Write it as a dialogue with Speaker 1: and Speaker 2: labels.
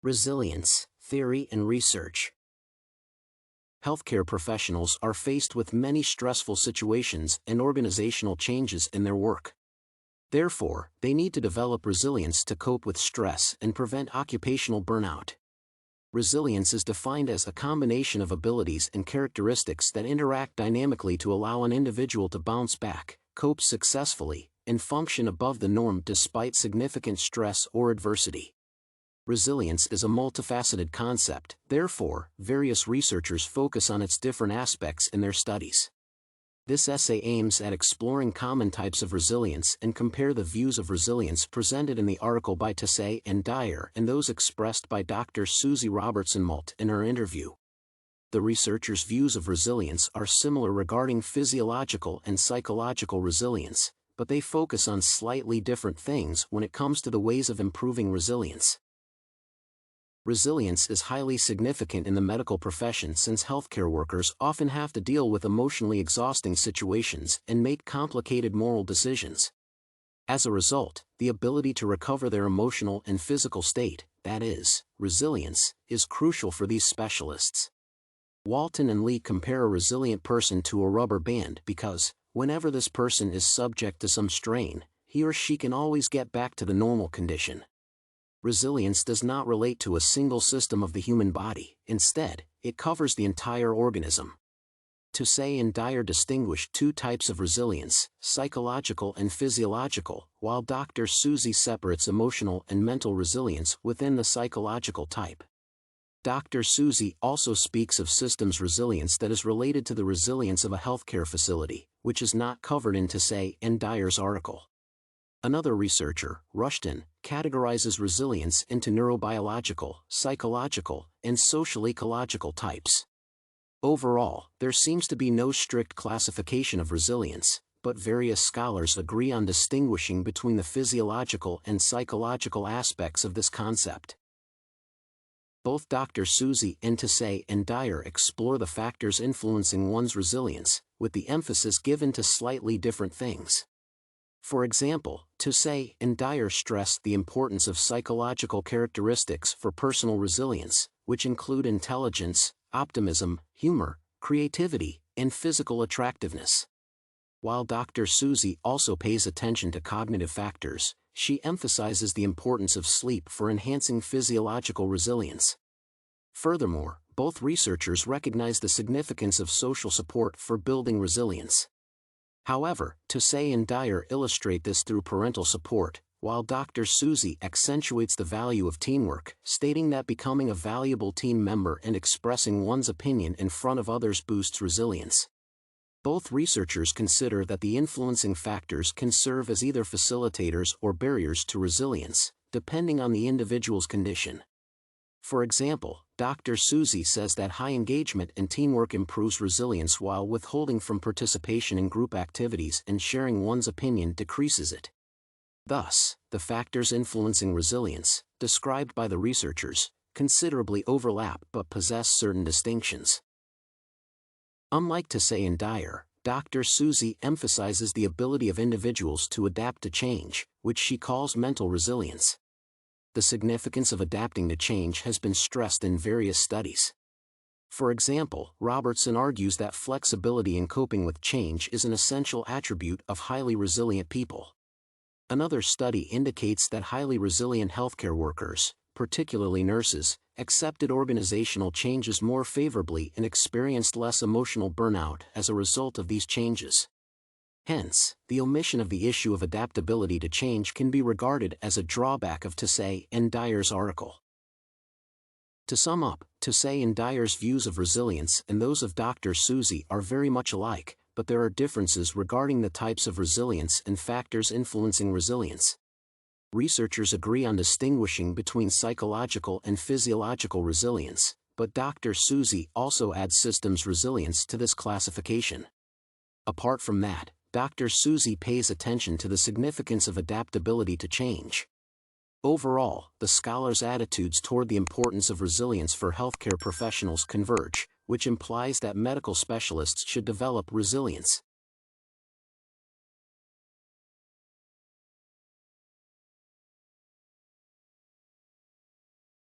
Speaker 1: Resilience, theory and research. Healthcare professionals are faced with many stressful situations and organizational changes in their work. Therefore, they need to develop resilience to cope with stress and prevent occupational burnout. Resilience is defined as a combination of abilities and characteristics that interact dynamically to allow an individual to bounce back, cope successfully, and function above the norm despite significant stress or adversity. Resilience is a multifaceted concept, therefore, various researchers focus on its different aspects in their studies. This essay aims at exploring common types of resilience and compare the views of resilience presented in the article by Tusaie and Dyer and those expressed by Dr. Suzi Robertson-Malt in her interview. The researchers' views of resilience are similar regarding physiological and psychological resilience, but they focus on slightly different things when it comes to the ways of improving resilience. Resilience is highly significant in the medical profession since healthcare workers often have to deal with emotionally exhausting situations and make complicated moral decisions. As a result, the ability to recover their emotional and physical state, that is, resilience, is crucial for these specialists. Walton and Lee compare a resilient person to a rubber band because, whenever this person is subject to some strain, he or she can always get back to the normal condition. Resilience does not relate to a single system of the human body, instead, it covers the entire organism. Tusaie and Dyer distinguish two types of resilience, psychological and physiological, while Dr. Suzi separates emotional and mental resilience within the psychological type. Dr. Suzi also speaks of systems resilience that is related to the resilience of a healthcare facility, which is not covered in Tusaie and Dyer's article. Another researcher, Rushton, categorizes resilience into neurobiological, psychological, and social-ecological types. Overall, there seems to be no strict classification of resilience, but various scholars agree on distinguishing between the physiological and psychological aspects of this concept. Both Dr. Suzi and Tusaie and Dyer explore the factors influencing one's resilience, with the emphasis given to slightly different things. For example, Tusaie and Dyer stress the importance of psychological characteristics for personal resilience, which include intelligence, optimism, humor, creativity, and physical attractiveness. While Dr. Suzi also pays attention to cognitive factors, she emphasizes the importance of sleep for enhancing physiological resilience. Furthermore, both researchers recognize the significance of social support for building resilience. However, Tusaie and Dyer illustrate this through parental support, while Dr. Suzi accentuates the value of teamwork, stating that becoming a valuable team member and expressing one's opinion in front of others boosts resilience. Both researchers consider that the influencing factors can serve as either facilitators or barriers to resilience, depending on the individual's condition. For example, Dr. Suzi says that high engagement and teamwork improves resilience while withholding from participation in group activities and sharing one's opinion decreases it. Thus, the factors influencing resilience, described by the researchers, considerably overlap but possess certain distinctions. Unlike Tusaie and Dyer, Dr. Suzi emphasizes the ability of individuals to adapt to change, which she calls mental resilience. The significance of adapting to change has been stressed in various studies. For example, Robertson argues that flexibility in coping with change is an essential attribute of highly resilient people. Another study indicates that highly resilient healthcare workers, particularly nurses, accepted organizational changes more favorably and experienced less emotional burnout as a result of these changes. Hence, the omission of the issue of adaptability to change can be regarded as a drawback of Tusaie and Dyer's article. To sum up, Tusaie and Dyer's views of resilience and those of Dr. Suzi are very much alike, but there are differences regarding the types of resilience and factors influencing resilience. Researchers agree on distinguishing between psychological and physiological resilience, but Dr. Suzi also adds systems resilience to this classification. Apart from that, Dr. Suzi pays attention to the significance of adaptability to change. Overall, the scholars' attitudes toward the importance of resilience for healthcare professionals converge, which implies that medical specialists should develop resilience.